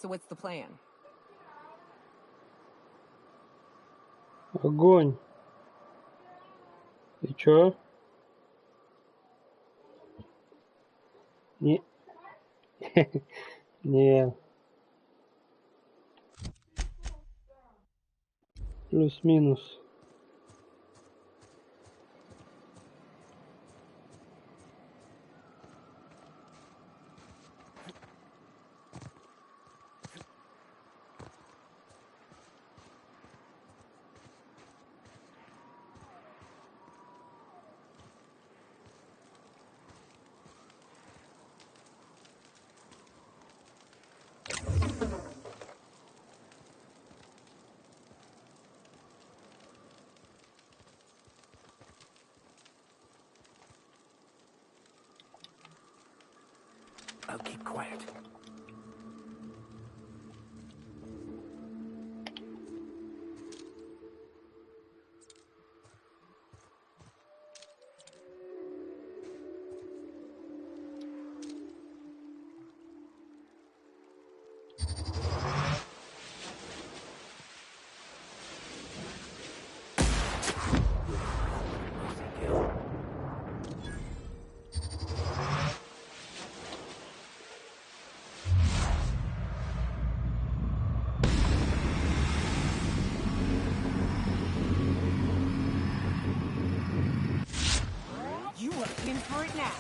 So what's the plan? Огонь. И чё? Не. Не. Плюс-минус. I'll keep quiet. You are in for it now.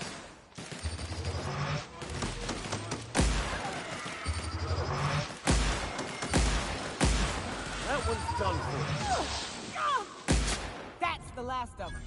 That one's done for. That's the last of them.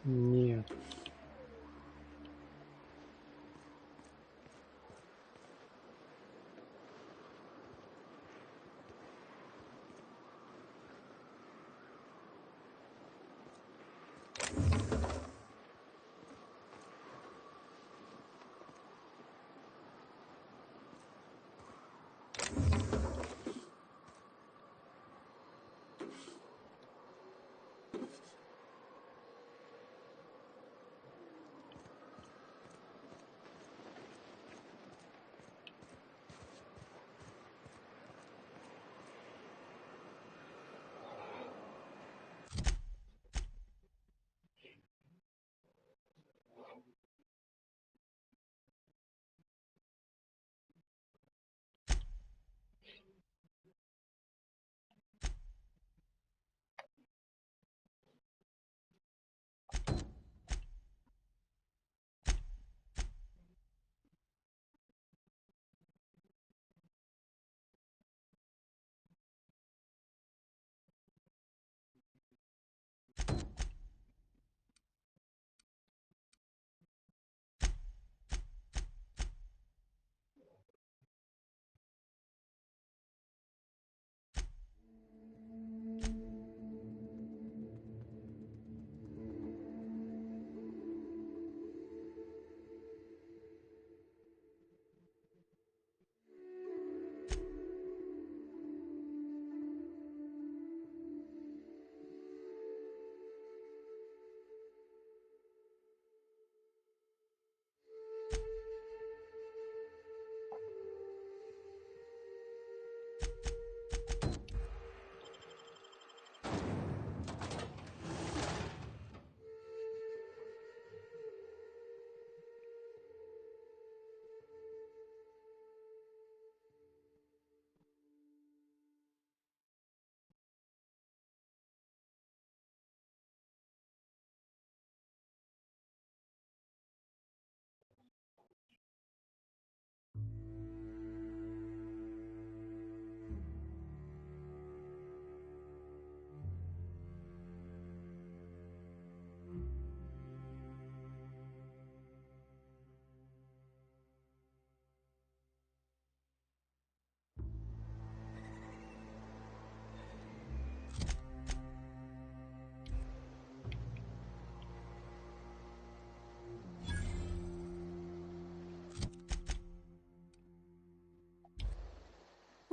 Нет.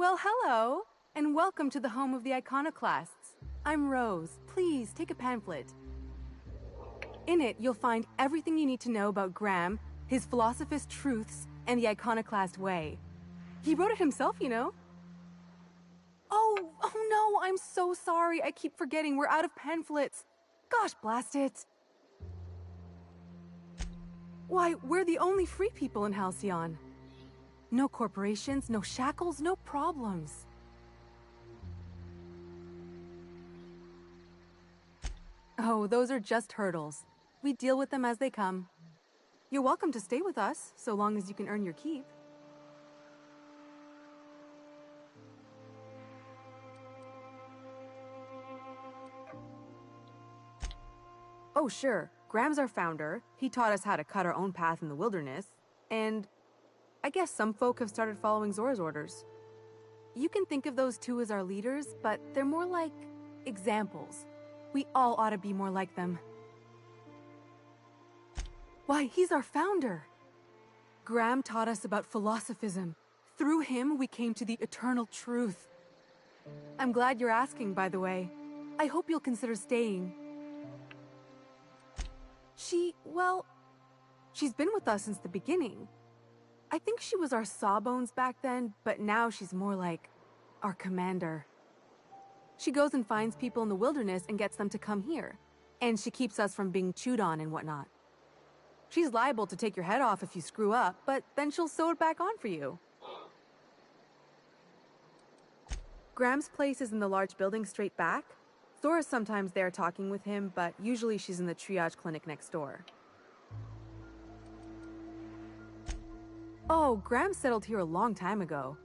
Well, hello, and welcome to the home of the iconoclasts. I'm Rose. Please take a pamphlet. In it, you'll find everything you need to know about Graham, his philosophist truths, and the iconoclast way. He wrote it himself, you know. Oh no, I'm so sorry. I keep forgetting we're out of pamphlets. Gosh, blast it. Why, we're the only free people in Halcyon. No corporations, no shackles, no problems. Oh, those are just hurdles. We deal with them as they come. You're welcome to stay with us, so long as you can earn your keep. Oh, sure. Graham's our founder. He taught us how to cut our own path in the wilderness. And I guess some folk have started following Zora's orders. You can think of those two as our leaders, but they're more like examples. We all ought to be more like them. Why, he's our founder. Graham taught us about philosophism. Through him, we came to the eternal truth. I'm glad you're asking, by the way. I hope you'll consider staying. She's been with us since the beginning. I think she was our sawbones back then, but now she's more like our commander. She goes and finds people in the wilderness and gets them to come here. And she keeps us from being chewed on and whatnot. She's liable to take your head off if you screw up, but then she'll sew it back on for you. Graham's place is in the large building straight back. Zora's sometimes there talking with him, but usually she's in the triage clinic next door. Oh, Graham settled here a long time ago.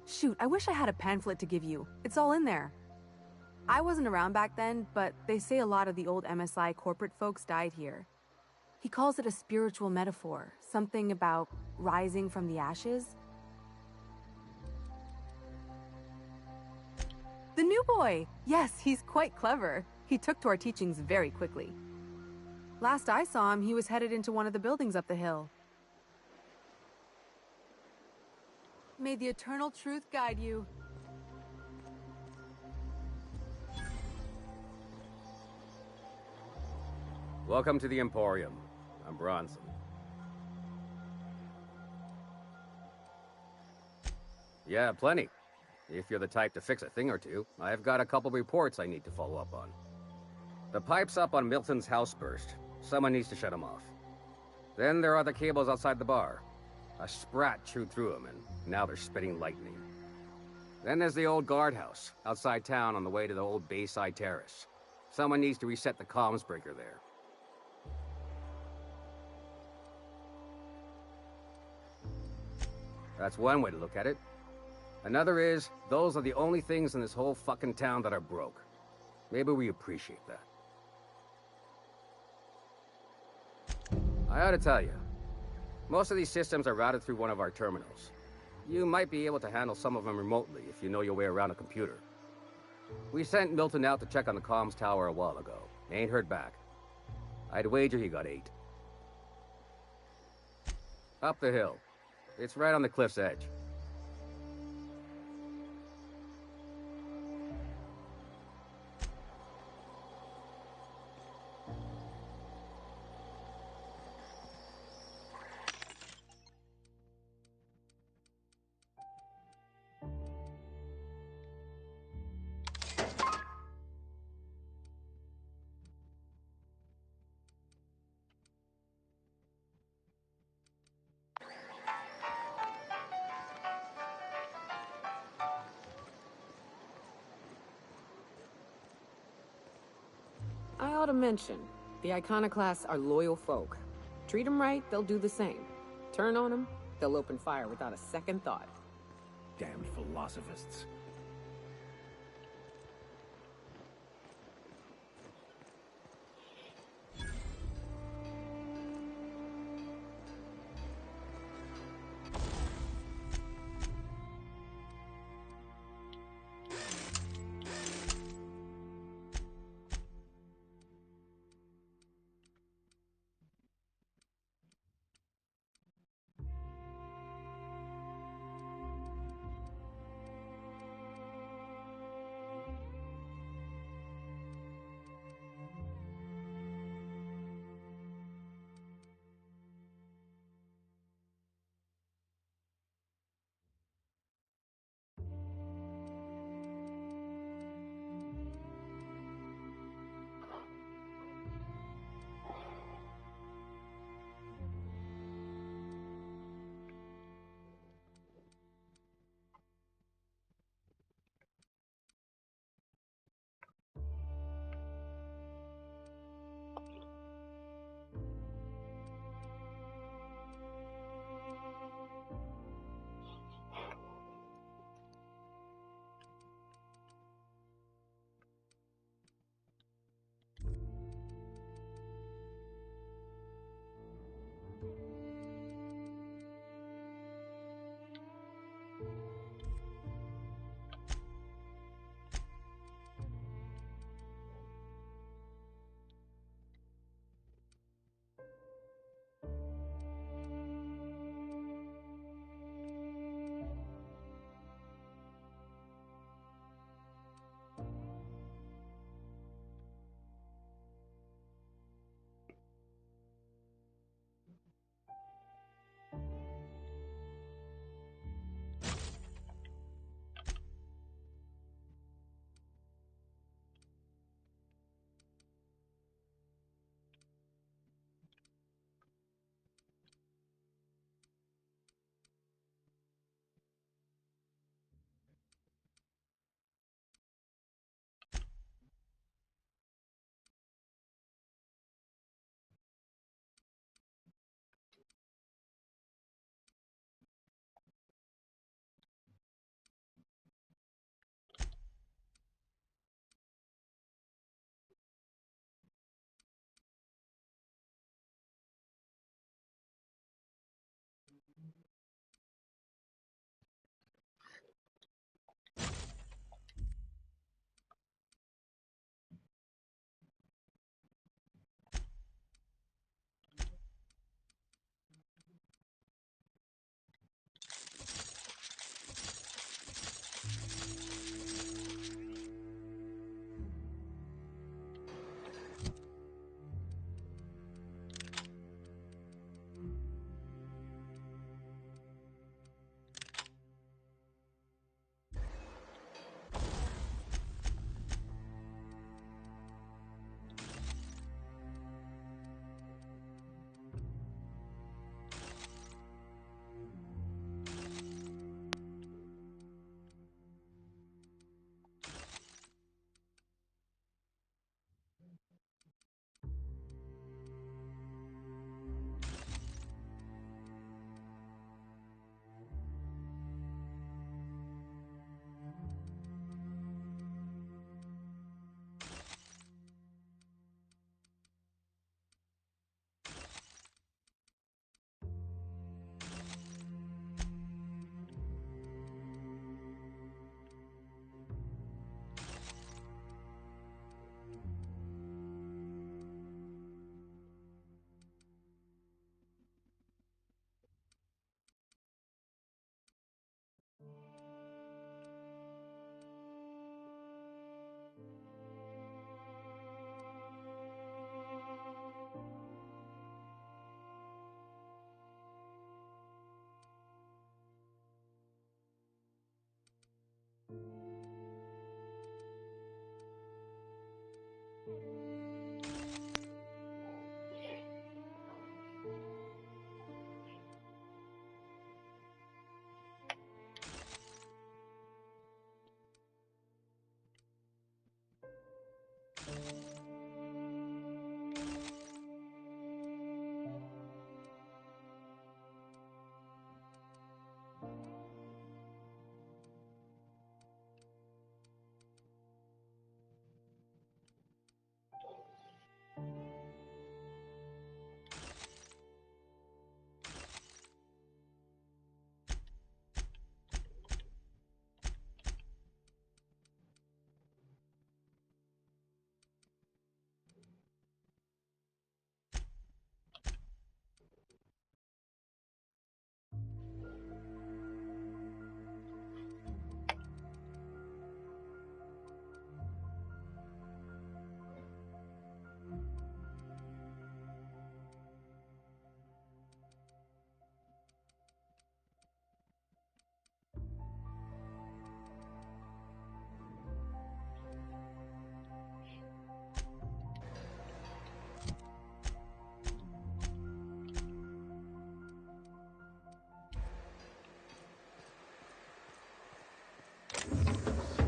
Shoot, I wish I had a pamphlet to give you. It's all in there. I wasn't around back then, but they say a lot of the old MSI corporate folks died here. He calls it a spiritual metaphor, something about rising from the ashes. The new boy! Yes, he's quite clever. He took to our teachings very quickly. Last I saw him, he was headed into one of the buildings up the hill. May the eternal truth guide you. Welcome to the Emporium. I'm Bronson. Yeah, plenty. If you're the type to fix a thing or two, I've got a couple reports I need to follow up on. The pipes up on Milton's house burst. Someone needs to shut them off. Then there are the cables outside the bar. A sprat chewed through them, and now they're spitting lightning. Then there's the old guardhouse, outside town on the way to the old Bayside Terrace. Someone needs to reset the comms breaker there. That's one way to look at it. Another is, those are the only things in this whole fucking town that are broke. Maybe we appreciate that. I ought to tell you, most of these systems are routed through one of our terminals. You might be able to handle some of them remotely if you know your way around a computer. We sent Milton out to check on the comms tower a while ago. Ain't heard back. I'd wager he got 8. Up the hill. It's right on the cliff's edge. I ought to mention, the iconoclasts are loyal folk. Treat them right, they'll do the same. Turn on them, they'll open fire without a second thought. Damned philosophists.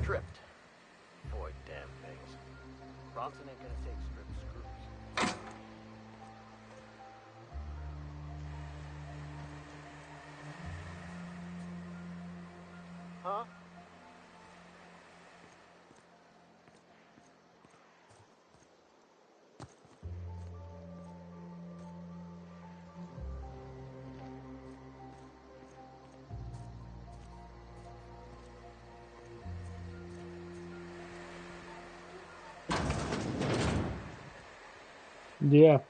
Stripped. Boy, damn things. Bronson ain't gonna take stripped screws. Huh? Где?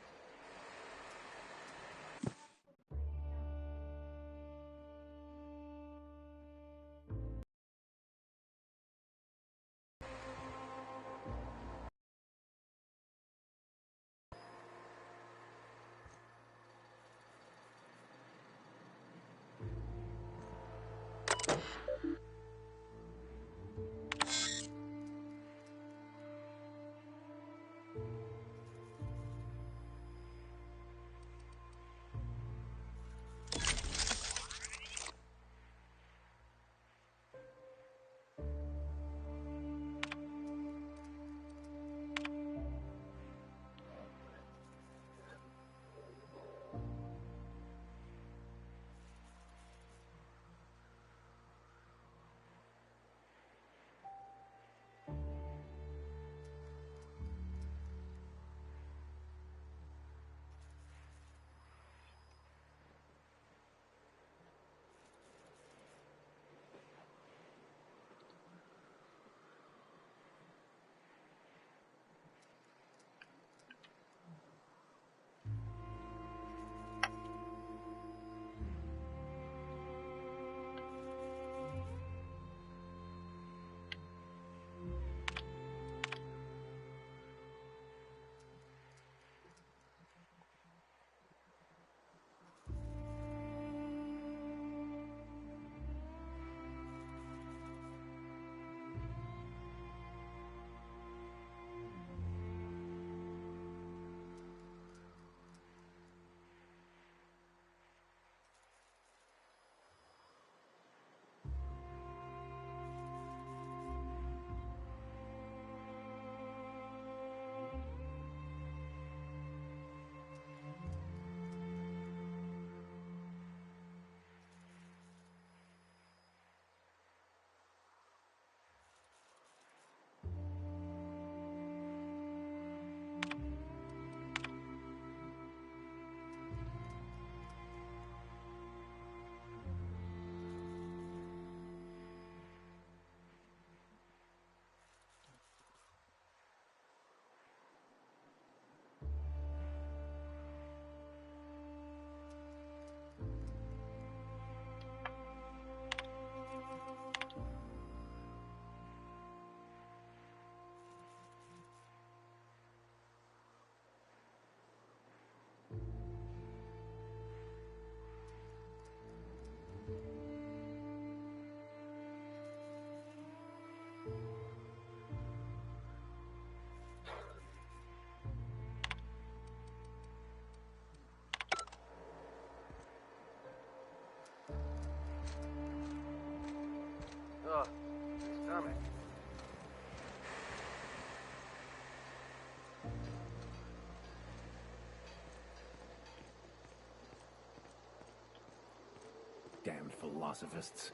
philosophists.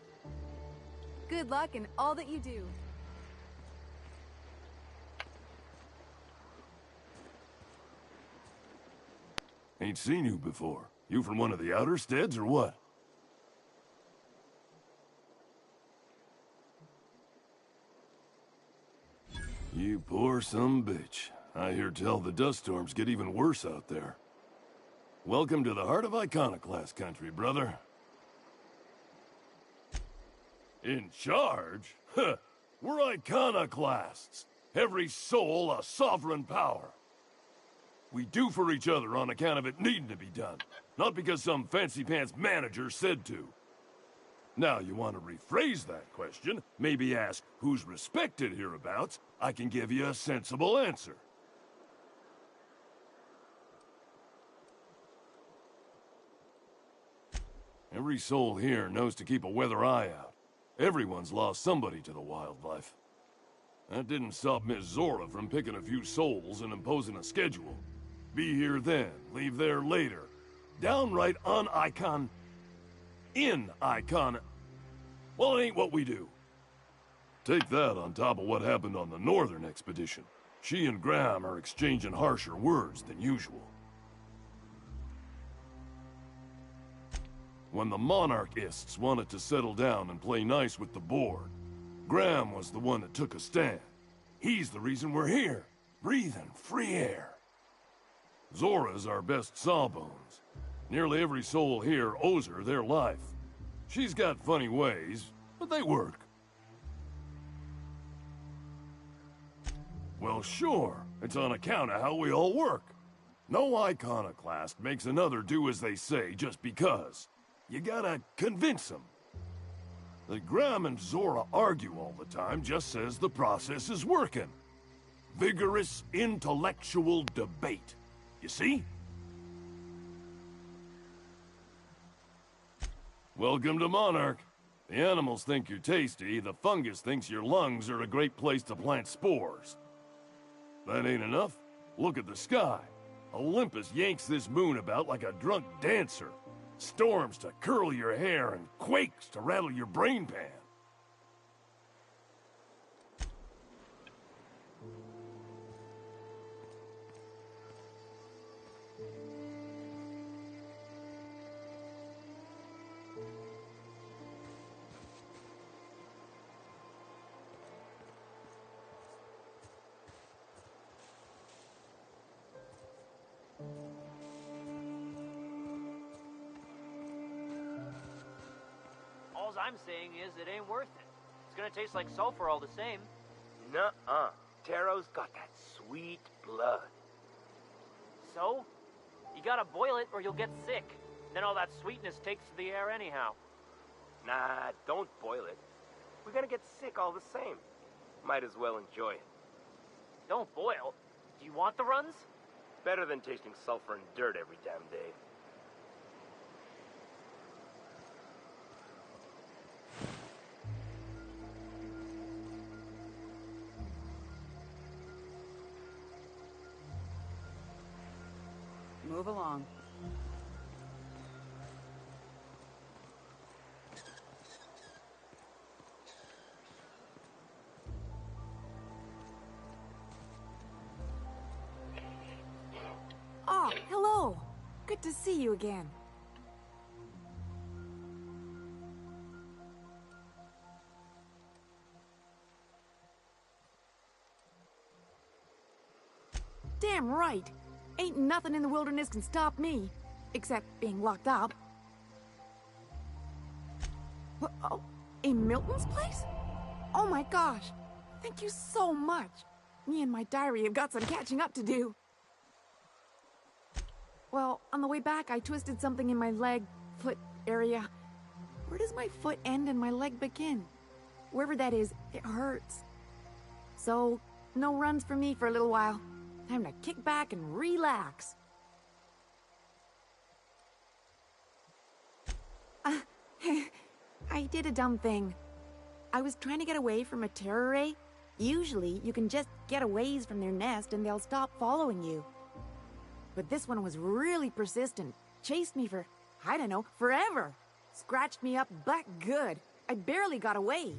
Good luck in all that you do. Ain't seen you before. You from one of the outer steads or what? You poor some bitch. I hear tell the dust storms get even worse out there. Welcome to the heart of Iconoclast country, brother. In charge? Huh. We're Iconoclasts. Every soul a sovereign power. We do for each other on account of it needing to be done, not because some fancy-pants manager said to. Now, you want to rephrase that question, maybe ask who's respected hereabouts, I can give you a sensible answer. Every soul here knows to keep a weather eye out. Everyone's lost somebody to the wildlife. That didn't stop Miss Zora from picking a few souls and imposing a schedule. Be here then, leave there later. Downright un-icon... in-icon... Well, it ain't what we do. Take that on top of what happened on the northern expedition. She and Graham are exchanging harsher words than usual. When the monarchists wanted to settle down and play nice with the board, Graham was the one that took a stand. He's the reason we're here, breathing free air. Zora's our best sawbones. Nearly every soul here owes her their life. She's got funny ways, but they work. Well, sure. It's on account of how we all work. No iconoclast makes another do as they say just because. You gotta convince them. That Graham and Zora argue all the time just says the process is working. Vigorous intellectual debate. You see? Welcome to Monarch. The animals think you're tasty, the fungus thinks your lungs are a great place to plant spores. That ain't enough? Look at the sky. Olympus yanks this moon about like a drunk dancer. Storms to curl your hair and quakes to rattle your brain pan. All I'm saying is it ain't worth it. It's gonna taste like sulfur all the same. Nuh-uh. Taro's got that sweet blood. So? You gotta boil it or you'll get sick. Then all that sweetness takes to the air anyhow. Nah, don't boil it. We're gonna get sick all the same. Might as well enjoy it. Don't boil? Do you want the runs? Better than tasting sulfur and dirt every damn day. Move along. Oh, hello. Good to see you again. Damn right. Ain't nothing in the wilderness can stop me, except being locked up. Oh, in Milton's place? Oh my gosh. Thank you so much. Me and my diary have got some catching up to do. Well, on the way back, I twisted something in my leg, foot area. Where does my foot end and my leg begin? Wherever that is, it hurts. So, no runs for me for a little while. Time to kick back and relax. I did a dumb thing. I was trying to get away from a terror ray. Usually, you can just get a ways from their nest and they'll stop following you. But this one was really persistent. Chased me for, I don't know, forever. Scratched me up butt good. I barely got away.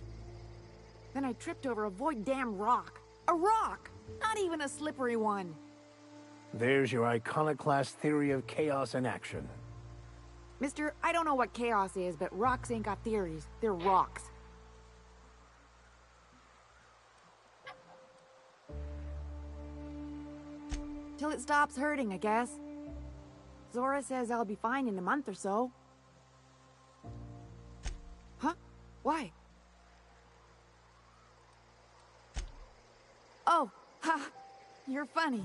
Then I tripped over a void damn rock. A rock! Not even a slippery one. There's your iconoclast theory of chaos in action. Mister, I don't know what chaos is, but rocks ain't got theories. They're rocks. Till it stops hurting, I guess. Zora says I'll be fine in a month or so. Huh? Why? Oh, ha! You're funny.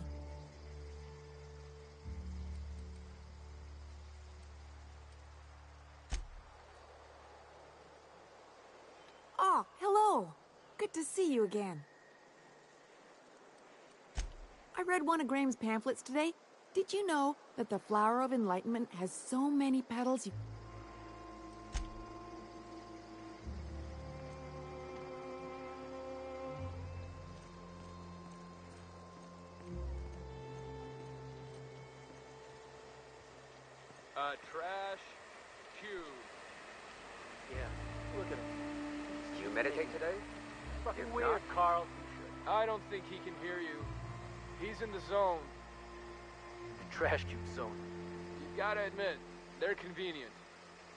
Oh, hello. Good to see you again. I read one of Graham's pamphlets today. Did you know that the Flower of Enlightenment has so many petals you... Trash cube. Yeah, look at him. Do you meditate today? Fucking If weird, not- Carl. You I don't think he can hear you. He's in the zone. should. The trash cube zone. You gotta admit, they're convenient.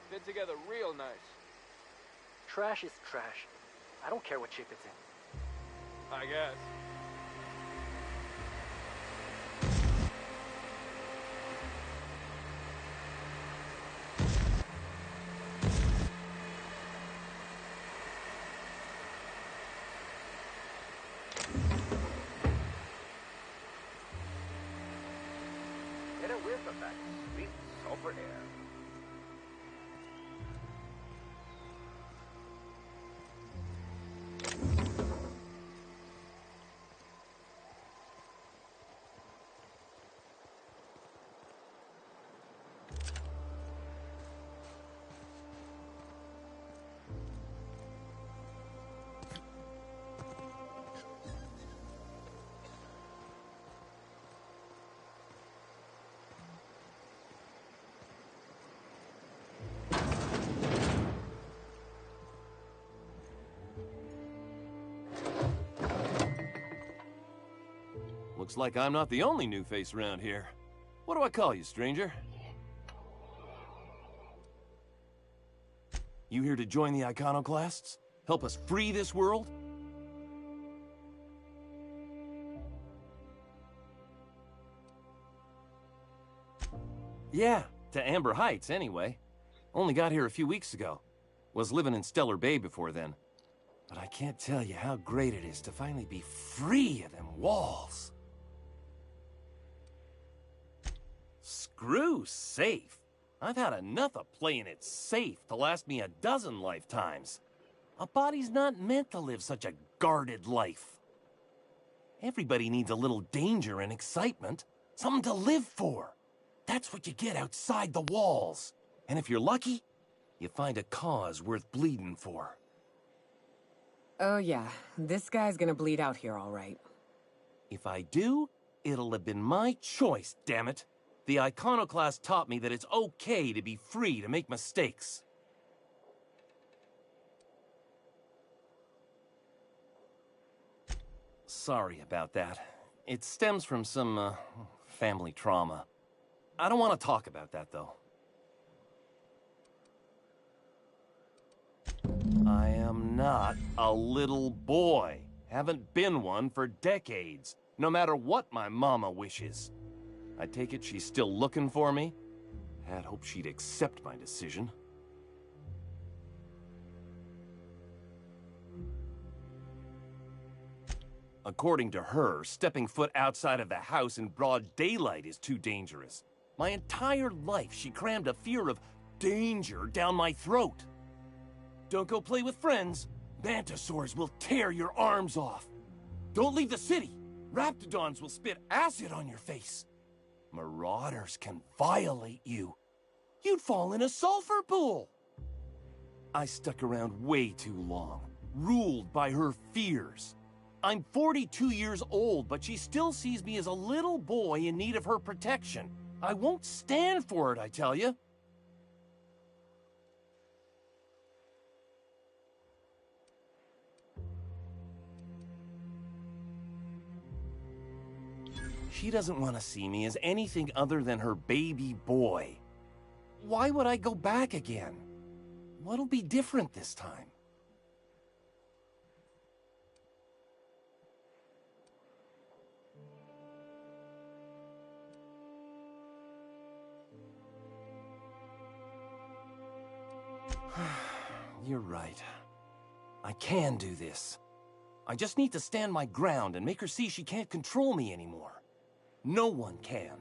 Fit together real nice. Trash is trash. I don't care what shape it's in. I guess. Get a whiff of that sweet sulfur air. Looks like I'm not the only new face around here. What do I call you, stranger? You here to join the iconoclasts? Help us free this world? Yeah, to Amber Heights, anyway. Only got here a few weeks ago. Was living in Stellar Bay before then. But I can't tell you how great it is to finally be free of them walls. Screw safe. I've had enough of playing it safe to last me a dozen lifetimes. A body's not meant to live such a guarded life. Everybody needs a little danger and excitement. Something to live for. That's what you get outside the walls. And if you're lucky, you find a cause worth bleeding for. Oh yeah, this guy's gonna bleed out here all right. If I do, it'll have been my choice, damn it. The iconoclast taught me that it's okay to be free to make mistakes. Sorry about that. It stems from some, family trauma. I don't want to talk about that, though. I am not a little boy. Haven't been one for decades, no matter what my mama wishes. I take it she's still looking for me? Had hoped she'd accept my decision. According to her, stepping foot outside of the house in broad daylight is too dangerous. My entire life, she crammed a fear of danger down my throat. Don't go play with friends. Mantisaurs will tear your arms off. Don't leave the city. Raptidons will spit acid on your face. Marauders can violate you. You'd fall in a sulfur pool. I stuck around way too long, ruled by her fears. I'm 42 years old, but she still sees me as a little boy in need of her protection. I won't stand for it, I tell you. She doesn't want to see me as anything other than her baby boy. Why would I go back again? What'll be different this time? You're right. I can do this. I just need to stand my ground and make her see she can't control me anymore. No one can.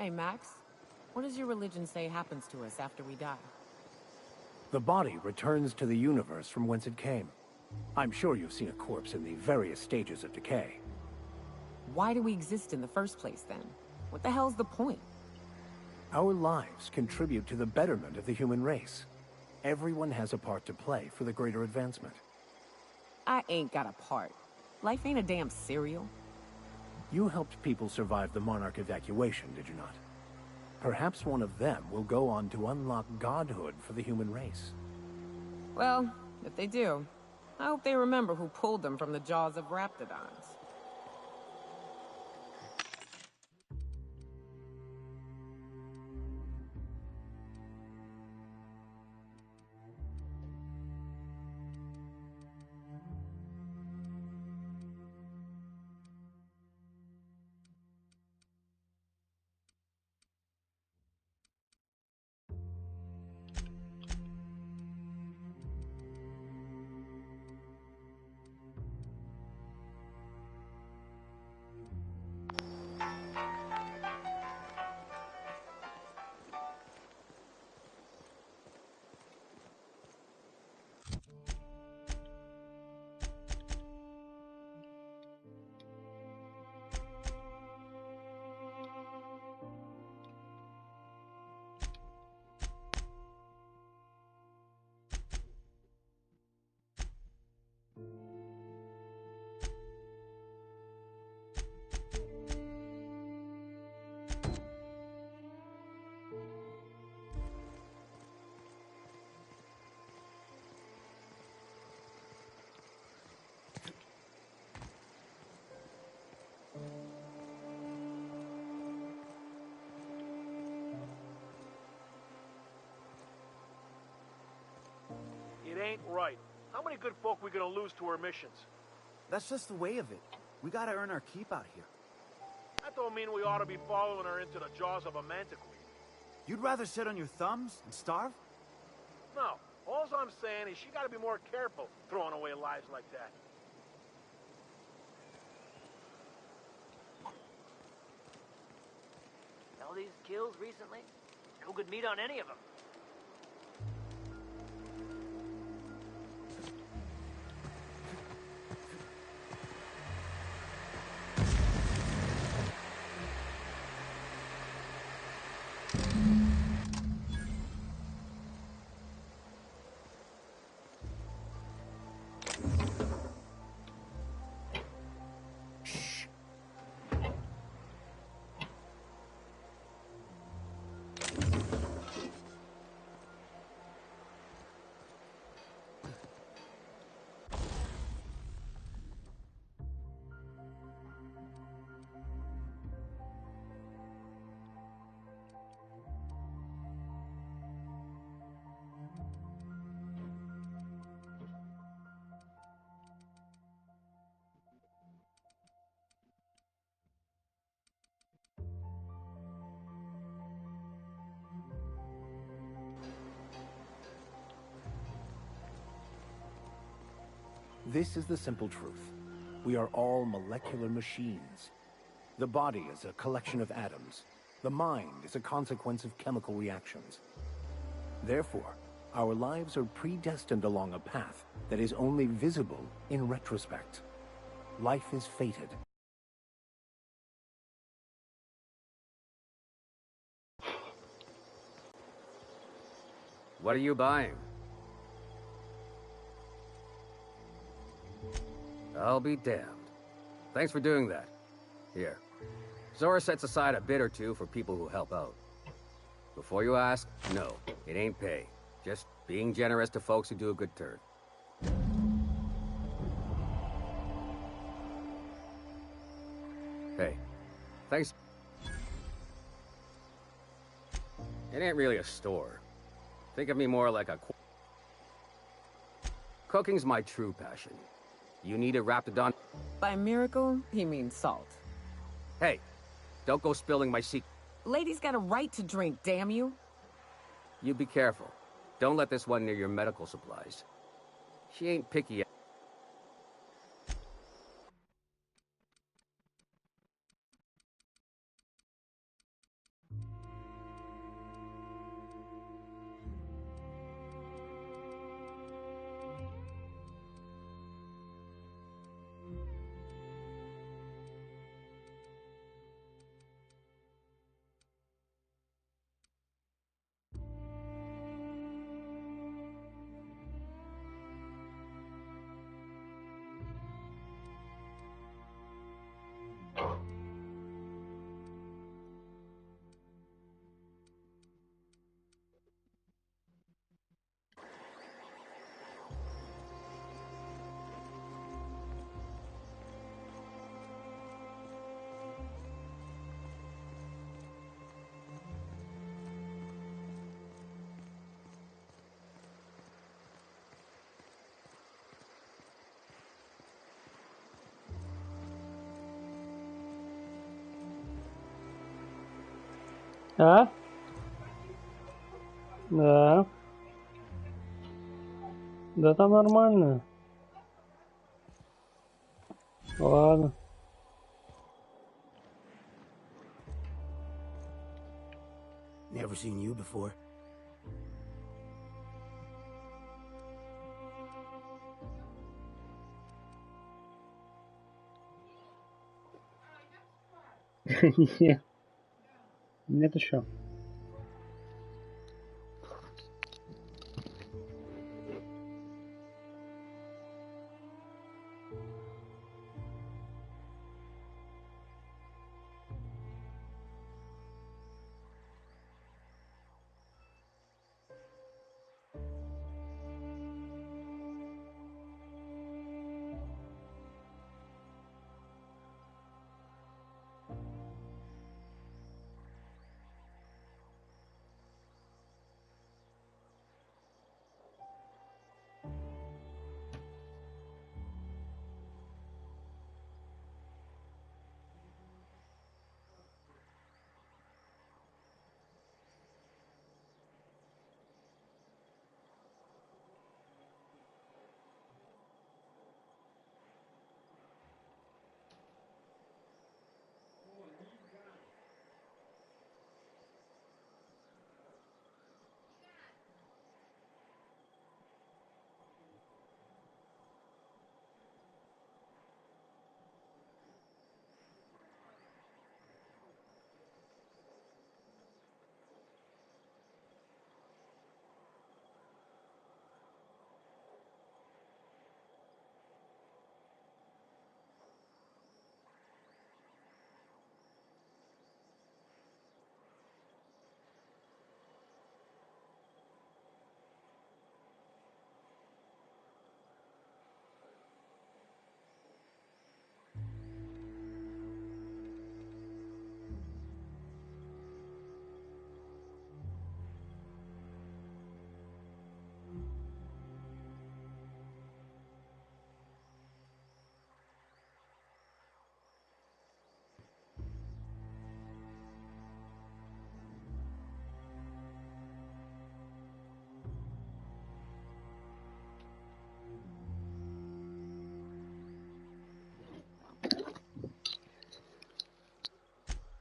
Hey, Max. What does your religion say happens to us after we die? The body returns to the universe from whence it came. I'm sure you've seen a corpse in the various stages of decay. Why do we exist in the first place, then? What the hell's the point? Our lives contribute to the betterment of the human race. Everyone has a part to play for the greater advancement. I ain't got a part. Life ain't a damn cereal. You helped people survive the Monarch evacuation, did you not? Perhaps one of them will go on to unlock godhood for the human race. Well, if they do, I hope they remember who pulled them from the jaws of raptidons. It ain't right. How many good folk we gonna lose to our missions? That's just the way of it. We gotta earn our keep out here. That don't mean we ought to be following her into the jaws of a manticore. You'd rather sit on your thumbs and starve? No. All I'm saying is she gotta be more careful throwing away lives like that. All these kills recently? No good meat on any of them. This is the simple truth. We are all molecular machines. The body is a collection of atoms. The mind is a consequence of chemical reactions. Therefore, our lives are predestined along a path that is only visible in retrospect. Life is fated. What are you buying? I'll be damned. Thanks for doing that. Here. Zora sets aside a bit or two for people who help out. Before you ask, no, it ain't pay. Just being generous to folks who do a good turn. Hey, thanks. It ain't really a store. Think of me more like a... Cooking's my true passion. You need a raptidon? By miracle, he means salt. Hey, don't go spilling my secret. Lady's got a right to drink, damn you. You be careful. Don't let this one near your medical supplies. She ain't picky yet. А? Да. Да там нормально. Ладно. Never seen you before. Нет. Нет еще.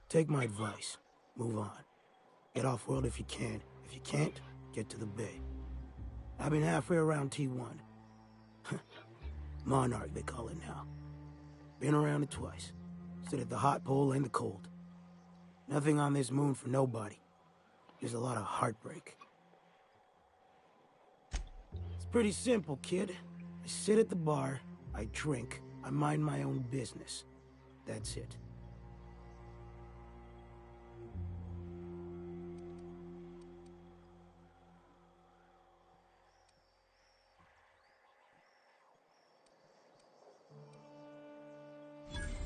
Take my advice. Move on. Get off-world if you can. If you can't, get to the bay. I've been halfway around T1. Monarch, they call it now. Been around it twice. Stood at the hot pole and the cold. Nothing on this moon for nobody. There's a lot of heartbreak. It's pretty simple, kid. I sit at the bar, I drink, I mind my own business. That's it.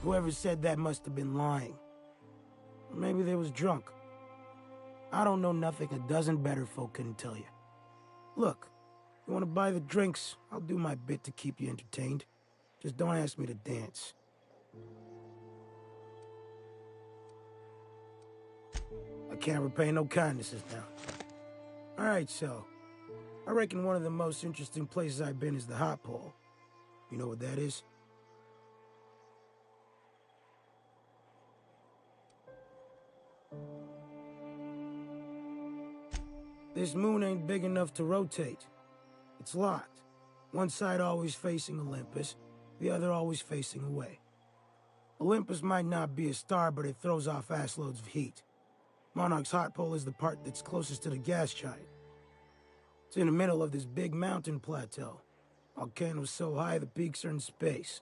Whoever said that must have been lying. Or maybe they was drunk. I don't know nothing a dozen better folk couldn't tell you. Look, you want to buy the drinks, I'll do my bit to keep you entertained. Just don't ask me to dance. I can't repay no kindnesses now. Alright, so, I reckon one of the most interesting places I've been is the hot pole. You know what that is? This moon ain't big enough to rotate. It's locked. One side always facing Olympus, the other always facing away. Olympus might not be a star, but it throws off assloads of heat. Monarch's hot pole is the part that's closest to the gas giant. It's in the middle of this big mountain plateau. Volcanoes so high the peaks are in space.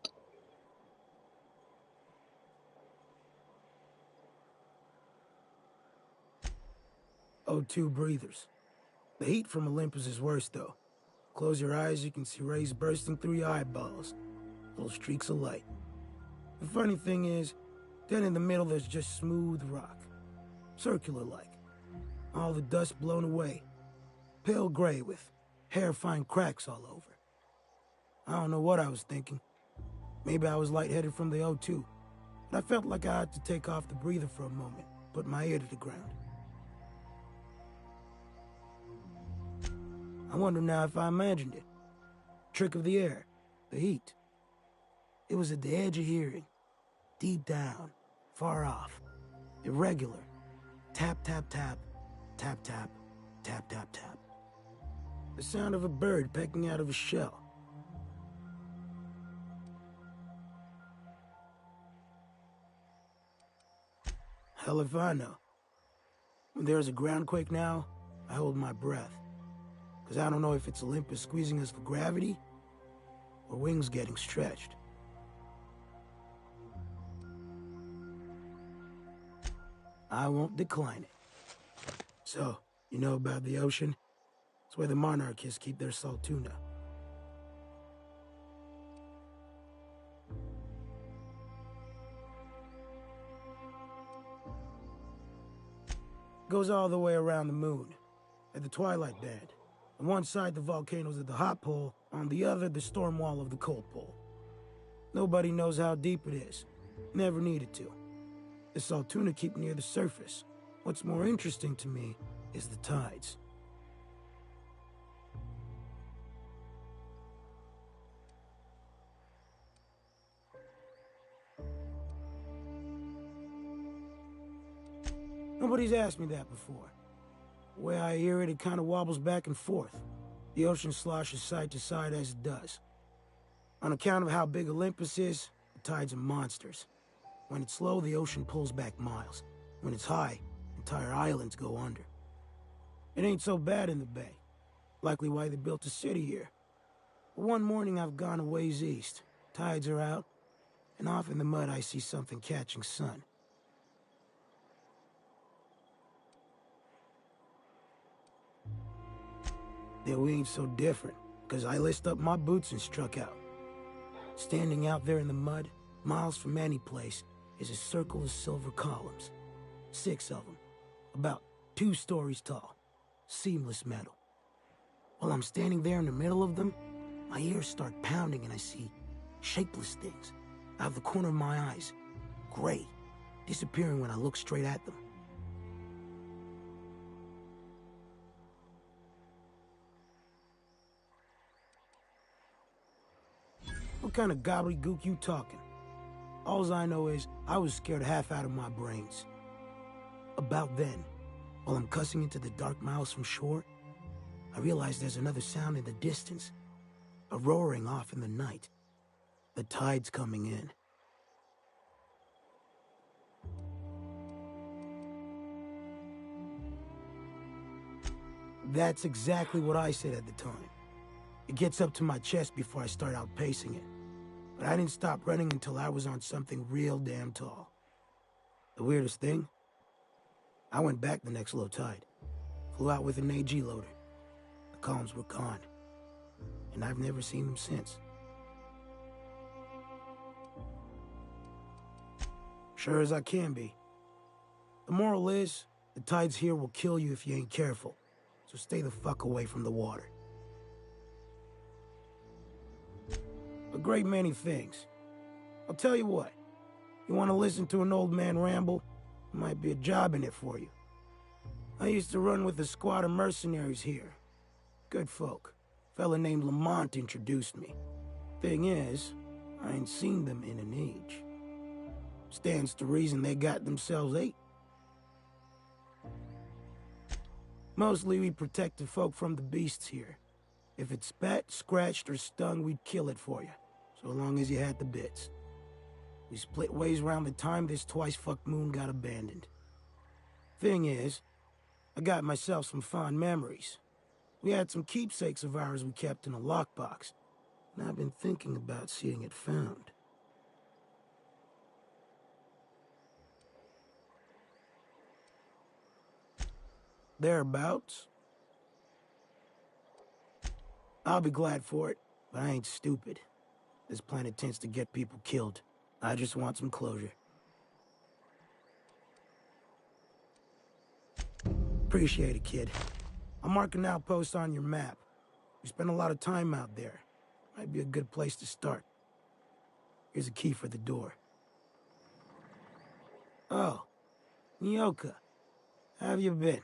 O2 breathers. The heat from Olympus is worse, though. Close your eyes, you can see rays bursting through your eyeballs. Little streaks of light. The funny thing is, then in the middle there's just smooth rock. Circular-like. All the dust blown away. Pale gray with hair-fine cracks all over. I don't know what I was thinking. Maybe I was lightheaded from the O2. But I felt like I had to take off the breather for a moment, put my ear to the ground. I wonder now if I imagined it. Trick of the air, the heat. It was at the edge of hearing, deep down, far off, irregular. Tap, tap, tap, tap, tap, tap, tap, tap. The sound of a bird pecking out of a shell. Hell if I know. When there's a groundquake now, I hold my breath. Because I don't know if it's Olympus squeezing us for gravity, or wings getting stretched. I won't decline it. So, you know about the ocean? It's where the monarchists keep their salt tuna. Goes all the way around the moon, at the twilight band. On one side, the volcanoes of the hot pole, on the other, the storm wall of the cold pole. Nobody knows how deep it is. Never needed to. The salt tuna keep near the surface. What's more interesting to me is the tides. Nobody's asked me that before. The way I hear it, it kind of wobbles back and forth. The ocean sloshes side to side as it does. On account of how big Olympus is, the tides are monsters. When it's low, the ocean pulls back miles. When it's high, entire islands go under. It ain't so bad in the bay. Likely why they built a city here. But one morning I've gone a ways east. Tides are out, and off in the mud I see something catching sun. Then we ain't so different, because I laced up my boots and struck out. Standing out there in the mud, miles from any place, is a circle of silver columns. 6 of them, about 2 stories tall, seamless metal. While I'm standing there in the middle of them, my ears start pounding and I see shapeless things out of the corner of my eyes, gray, disappearing when I look straight at them. What kind of gobbledygook you talking? Alls I know is I was scared half out of my brains. About then, while I'm cussing into the dark miles from shore, I realize there's another sound in the distance, a roaring off in the night. The tide's coming in. That's exactly what I said at the time. It gets up to my chest before I start outpacing it. But I didn't stop running until I was on something real damn tall. The weirdest thing? I went back the next low tide. Flew out with an AG loader. The columns were gone. And I've never seen them since. Sure as I can be. The moral is, the tides here will kill you if you ain't careful. So stay the fuck away from the water. A great many things. I'll tell you what. You want to listen to an old man ramble? There might be a job in it for you. I used to run with a squad of mercenaries here. Good folk. A fella named Lamont introduced me. Thing is, I ain't seen them in an age. Stands to reason they got themselves ate. Mostly we protected folk from the beasts here. If it spat, scratched, or stung, we'd kill it for you, so long as you had the bits. We split ways around the time this twice-fucked moon got abandoned. Thing is, I got myself some fond memories. We had some keepsakes of ours we kept in a lockbox, and I've been thinking about seeing it found. Thereabouts. I'll be glad for it, but I ain't stupid. This planet tends to get people killed. I just want some closure. Appreciate it, kid. I'll mark an outpost on your map. We spend a lot of time out there. Might be a good place to start. Here's a key for the door. Oh, Nyoka. How have you been?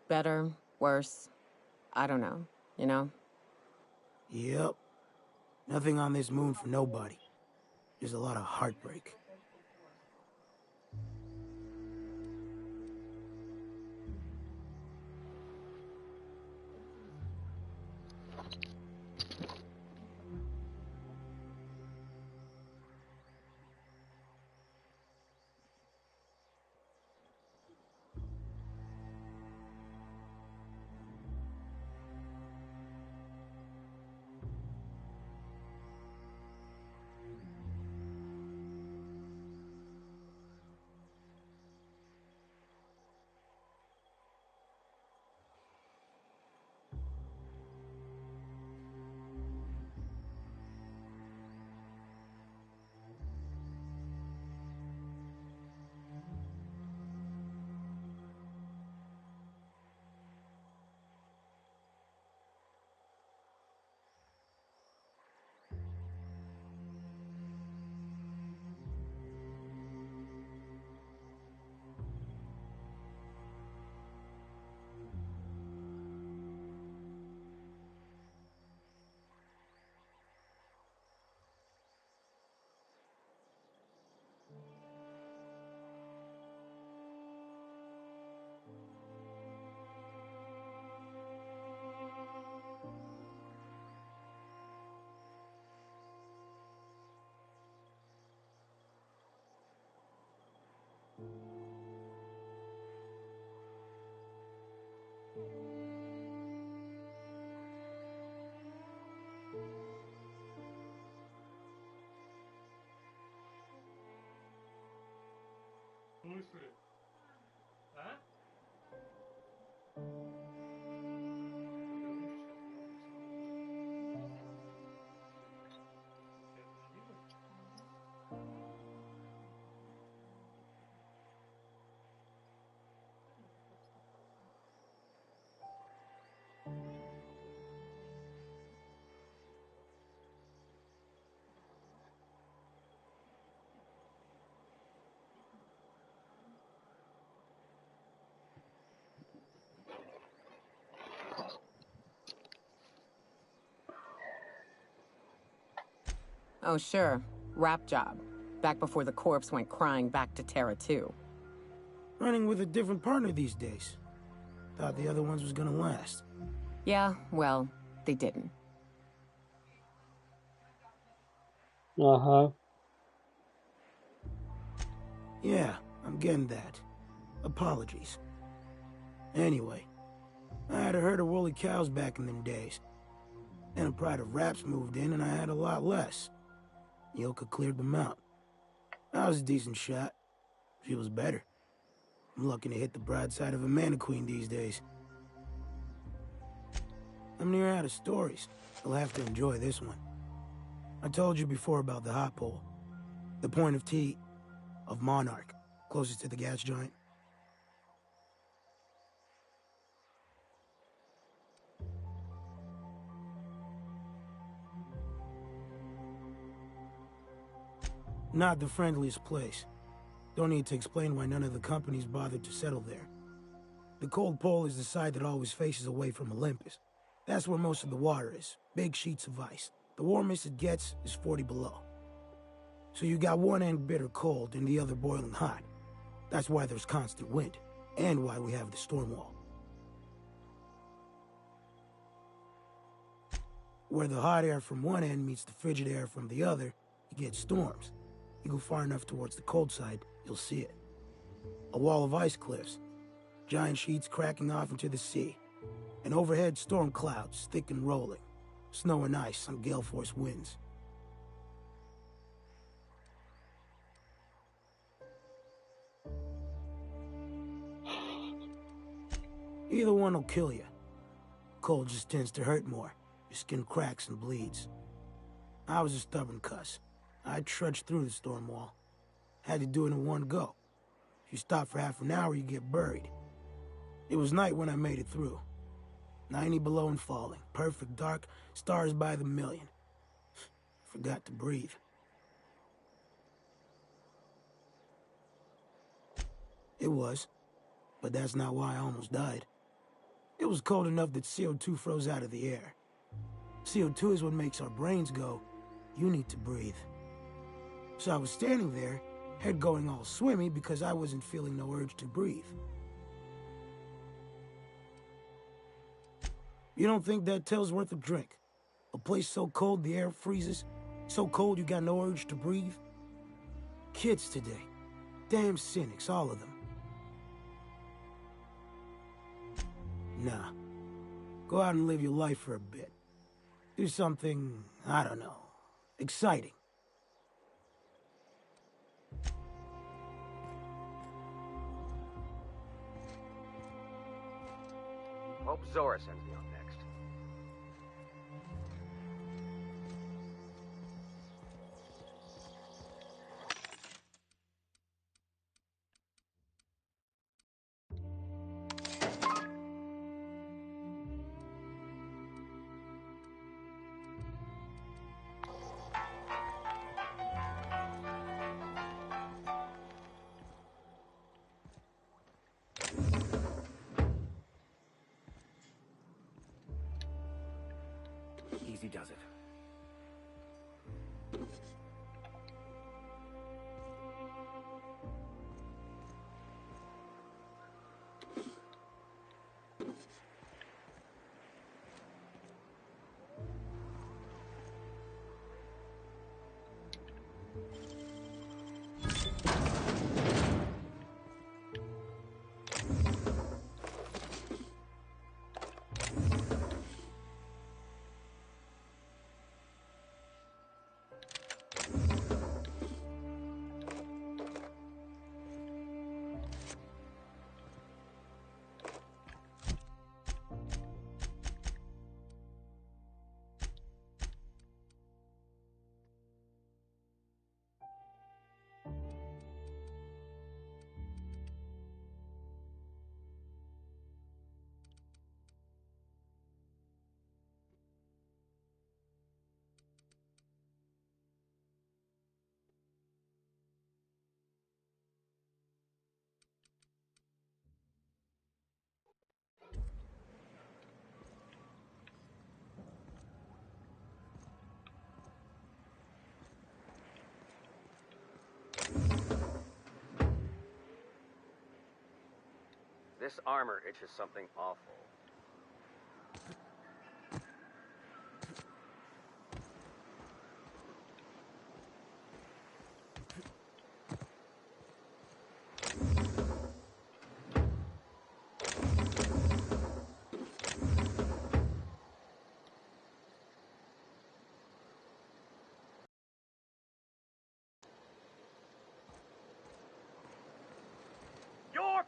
Better, worse. I don't know, you know? Yep. Nothing on this moon for nobody. Just a lot of heartbreak. Oh, sure. Rap job. Back before the corpse went crying back to Terra 2. Running with a different partner these days. Thought the other ones was gonna last. Yeah, well, they didn't. Ага. Yeah, I'm getting that. Apologies. Anyway, I had a herd of woolly cows back in them days. Then a pride of raps moved in and I had a lot less. Yoka cleared them out. I was a decent shot. She was better. I'm lucky to hit the broadside of a mana queen these days. I'm near out of stories. You'll have to enjoy this one. I told you before about the hot pole. The point of T of Monarch, closest to the gas giant. Not the friendliest place. Don't need to explain why none of the companies bothered to settle there. The cold pole is the side that always faces away from Olympus. That's where most of the water is, big sheets of ice. The warmest it gets is 40 below. So you got one end bitter cold and the other boiling hot. That's why there's constant wind, and why we have the storm wall. Where the hot air from one end meets the frigid air from the other, you get storms. You go far enough towards the cold side, you'll see it. A wall of ice cliffs, giant sheets cracking off into the sea, and overhead storm clouds, thick and rolling, snow and ice on gale force winds. Either one will kill you. Cold just tends to hurt more. Your skin cracks and bleeds. I was a stubborn cuss. I trudged through the storm wall. Had to do it in one go. If you stop for half an hour, you get buried. It was night when I made it through. 90 below and falling. Perfect dark, stars by the million. Forgot to breathe. It was. But that's not why I almost died. It was cold enough that CO2 froze out of the air. CO2 is what makes our brains go, you need to breathe. So I was standing there, head going all swimmy because I wasn't feeling no urge to breathe. You don't think that tale's worth a drink? A place so cold the air freezes, so cold you got no urge to breathe? Kids today, damn cynics, all of them. Nah, go out and live your life for a bit. Do something, I don't know, exciting. Hope Zora sends me on next. Easy does it. This armor itches something awful.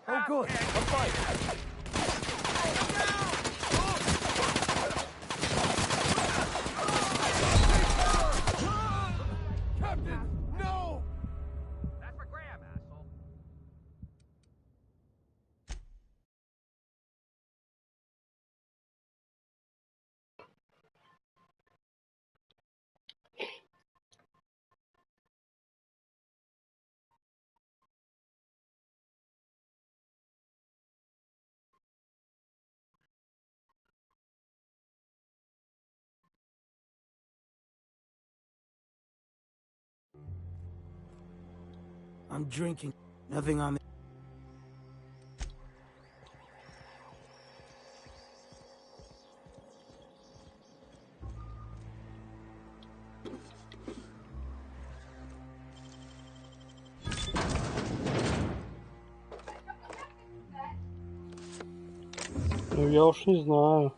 Oh, good. A fight. Captain, no! That's for Graham, asshole. I'm drinking. Nothing on the... Ну, я уж не знаю.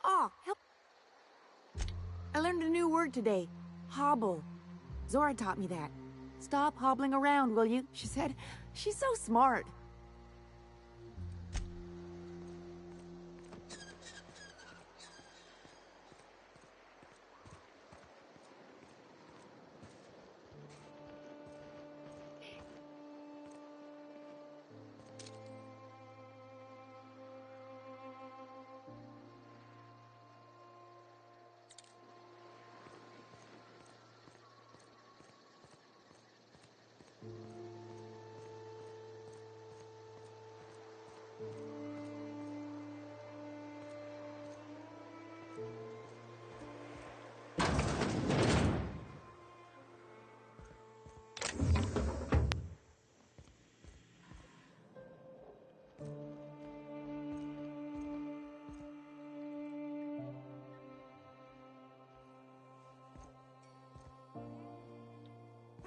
Oh, help. I learned a new word today. Hobble. Zora taught me that. Stop hobbling around, will you? She said. She's so smart.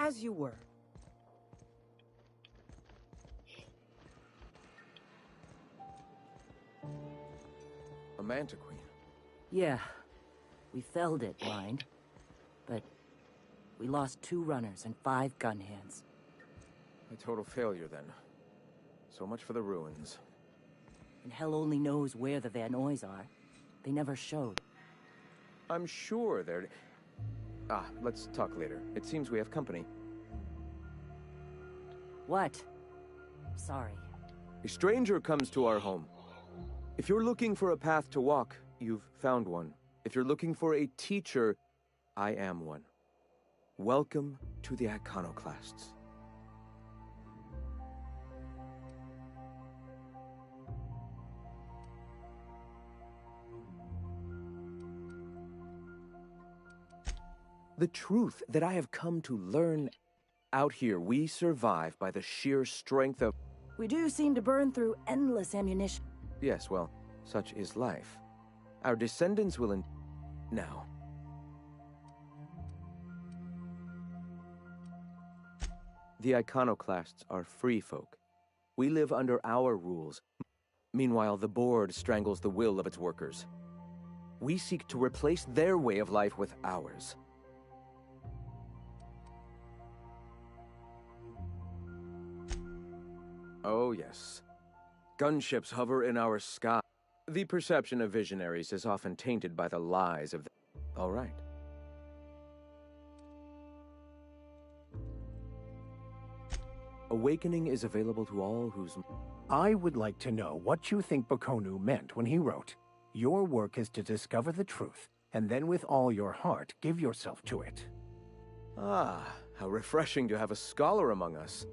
as you were. A Manta Queen. Yeah. We felled it, blind. But we lost 2 runners and 5 gun hands. A total failure, then. So much for the ruins. And hell only knows where the Vanoys are. They never showed. I'm sure they're... let's talk later. It seems we have company. What? Sorry. A stranger comes to our home. If you're looking for a path to walk, you've found one. If you're looking for a teacher, I am one. Welcome to the Iconoclasts. The truth that I have come to learn out here, we survive by the sheer strength of... We do seem to burn through endless ammunition. Yes, well, such is life. Our descendants will now. The Iconoclasts are free folk. We live under our rules. Meanwhile, the board strangles the will of its workers. We seek to replace their way of life with ours. Oh, yes. Gunships hover in our sky. The perception of visionaries is often tainted by the lies of the... All right. Awakening is available to all whose... I would like to know what you think Bakonu meant when he wrote, "Your work is to discover the truth, and then with all your heart give yourself to it." Ah, how refreshing to have a scholar among us.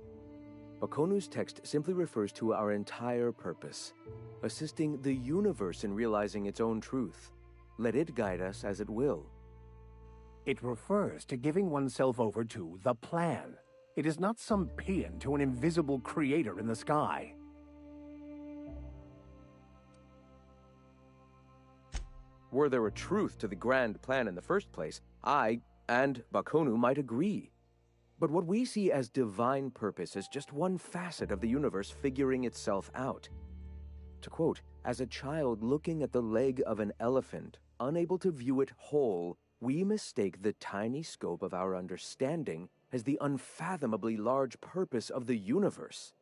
Bakonu's text simply refers to our entire purpose, assisting the universe in realizing its own truth. Let it guide us as it will. It refers to giving oneself over to the plan. It is not some paean to an invisible creator in the sky. Were there a truth to the grand plan in the first place, I and Bakonu might agree. But what we see as divine purpose is just one facet of the universe figuring itself out. To quote, "As a child looking at the leg of an elephant, unable to view it whole, we mistake the tiny scope of our understanding as the unfathomably large purpose of the universe."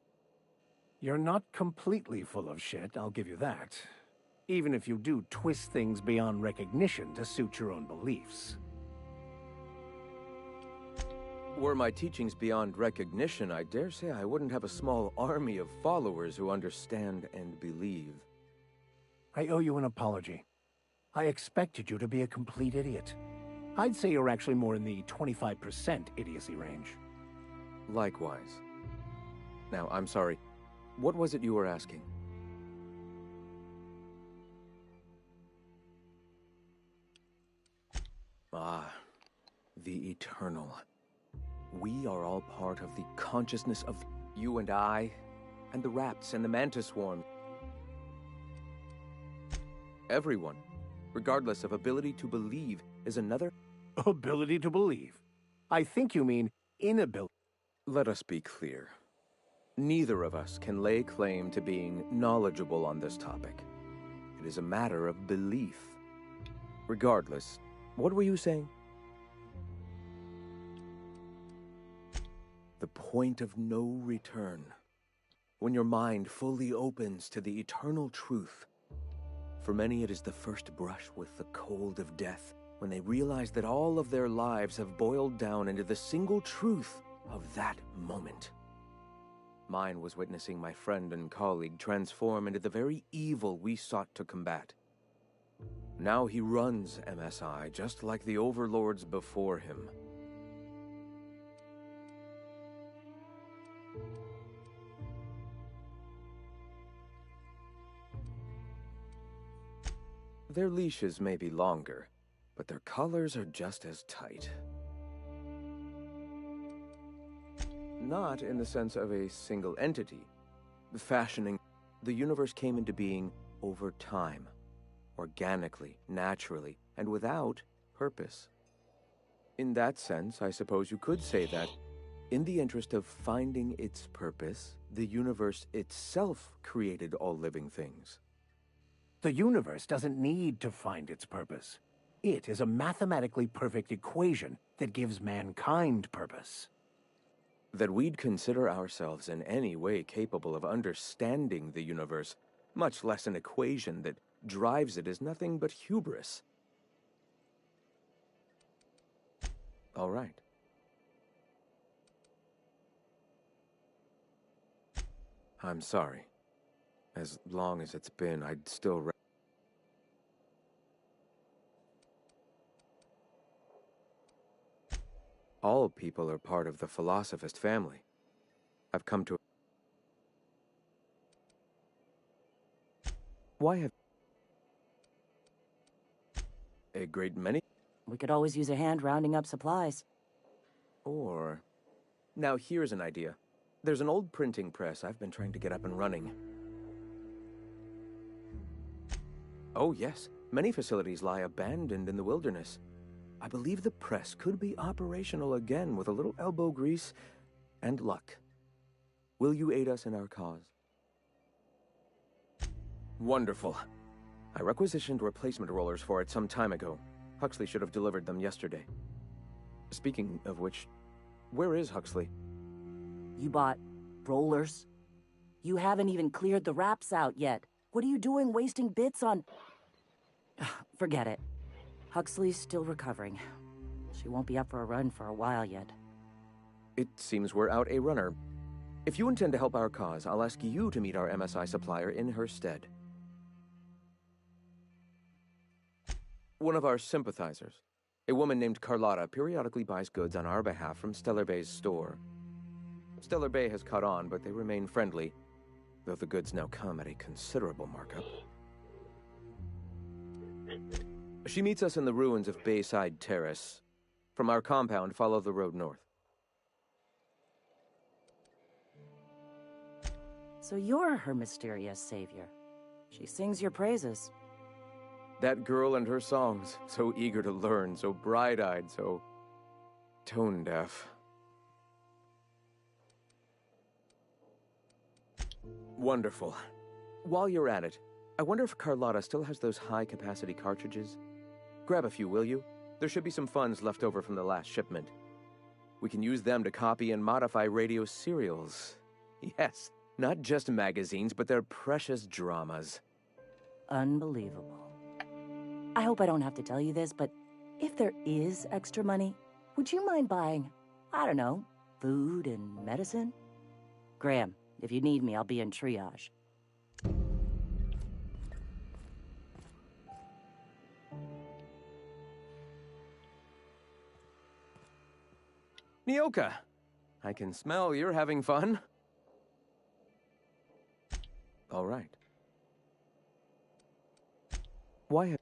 You're not completely full of shit, I'll give you that. Even if you do twist things beyond recognition to suit your own beliefs. Were my teachings beyond recognition, I dare say I wouldn't have a small army of followers who understand and believe. I owe you an apology. I expected you to be a complete idiot. I'd say you're actually more in the 25% idiocy range. Likewise. Now, I'm sorry. What was it you were asking? Ah, the eternal. We are all part of the consciousness of you and I, and the rats and the mantis swarm. Everyone, regardless of ability to believe, is another... Ability to believe? I think you mean inability. Let us be clear. Neither of us can lay claim to being knowledgeable on this topic. It is a matter of belief. Regardless, what were you saying? The point of no return. When your mind fully opens to the eternal truth. For many, it is the first brush with the cold of death, when they realize that all of their lives have boiled down into the single truth of that moment. Mine was witnessing my friend and colleague transform into the very evil we sought to combat. Now he runs MSI just like the overlords before him. Their leashes may be longer, but their collars are just as tight. Not in the sense of a single entity. Fashioning, the universe came into being over time, organically, naturally, and without purpose. In that sense, I suppose you could say that In the interest of finding its purpose, the universe itself created all living things. The universe doesn't need to find its purpose. It is a mathematically perfect equation that gives mankind purpose. That we'd consider ourselves in any way capable of understanding the universe, much less an equation that drives it, is nothing but hubris. All right. I'm sorry. As long as it's been, I'd still all people are part of the philosophist family. I've come to... Why have... A great many? We could always use a hand rounding up supplies. Or... Now here's an idea. There's an old printing press I've been trying to get up and running. Oh yes, many facilities lie abandoned in the wilderness. I believe the press could be operational again with a little elbow grease and luck. Will you aid us in our cause? Wonderful. I requisitioned replacement rollers for it some time ago. Huxley should have delivered them yesterday. Speaking of which, where is Huxley? You bought rollers? You haven't even cleared the wraps out yet. What are you doing wasting bits on... Forget it. Huxley's still recovering. She won't be up for a run for a while yet. It seems we're out a runner. If you intend to help our cause, I'll ask you to meet our MSI supplier in her stead. One of our sympathizers, a woman named Carlotta, periodically buys goods on our behalf from Stellar Bay's store. Stellar Bay has caught on, but they remain friendly, though the goods now come at a considerable markup. She meets us in the ruins of Bayside Terrace. From our compound, follow the road north. So you're her mysterious savior. She sings your praises. That girl and her songs, so eager to learn, so bright-eyed, so tone-deaf. Wonderful. While you're at it, I wonder if Carlotta still has those high-capacity cartridges? Grab a few, will you? There should be some funds left over from the last shipment. We can use them to copy and modify radio serials. Yes, not just magazines, but their precious dramas. Unbelievable. I hope I don't have to tell you this, but if there is extra money, would you mind buying, I don't know, food and medicine? Graham, if you need me, I'll be in triage. Nyoka, I can smell you're having fun. All right. Why have...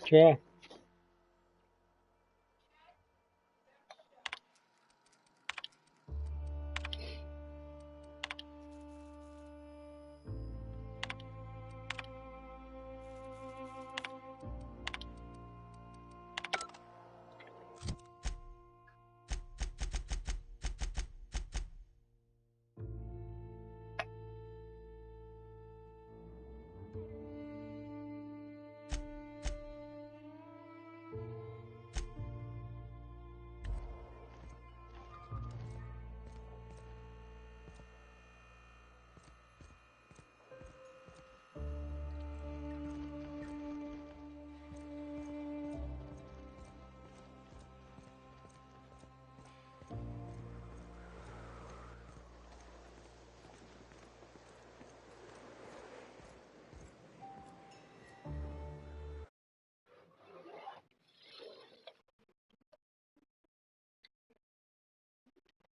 Че?